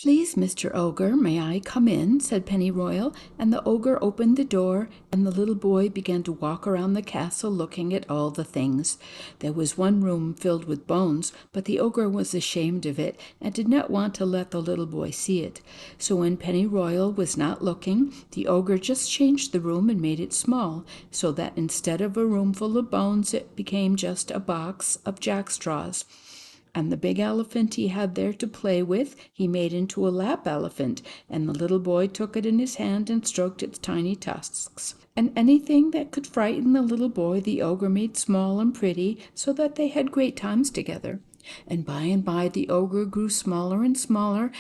"Please, Mr. Ogre, may I come in?" said Pennyroyal, and the ogre opened the door, and the little boy began to walk around the castle looking at all the things. There was one room filled with bones, but the ogre was ashamed of it, and did not want to let the little boy see it. So when Pennyroyal was not looking, the ogre just changed the room and made it small, so that instead of a room full of bones, it became just a box of jackstraws. And the big elephant he had there to play with he made into a lap elephant, and the little boy took it in his hand and stroked its tiny tusks. And anything that could frighten the little boy the ogre made small and pretty, so that they had great times together. And by the ogre grew smaller and smaller,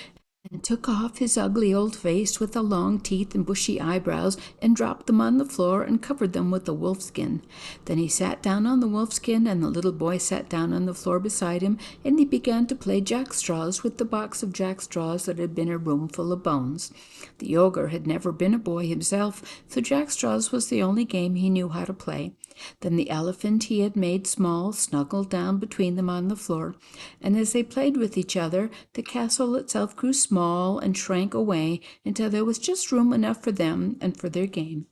and took off his ugly old face with the long teeth and bushy eyebrows, and dropped them on the floor and covered them with the wolfskin. Then he sat down on the wolfskin, and the little boy sat down on the floor beside him, and he began to play jackstraws with the box of jackstraws that had been a room full of bones. The ogre had never been a boy himself, so jackstraws was the only game he knew how to play. Then the elephant he had made small snuggled down between them on the floor, and as they played with each other, the castle itself grew small and shrank away until there was just room enough for them and for their game.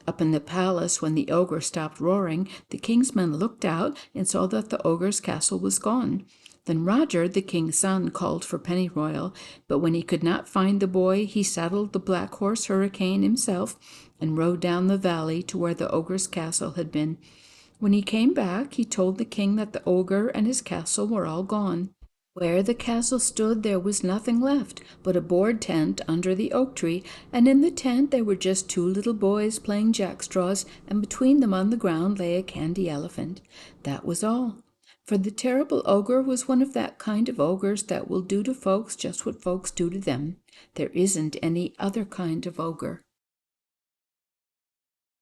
Up in the palace, when the ogre stopped roaring, the king's men looked out and saw that the ogre's castle was gone. Then Roger, the king's son, called for Pennyroyal, but when he could not find the boy, he saddled the black horse Hurricane himself and rode down the valley to where the ogre's castle had been. When he came back, he told the king that the ogre and his castle were all gone. Where the castle stood there was nothing left but a board tent under the oak tree, and in the tent there were just two little boys playing jackstraws, and between them on the ground lay a candy elephant. That was all. For the terrible ogre was one of that kind of ogres that will do to folks just what folks do to them. There isn't any other kind of ogre.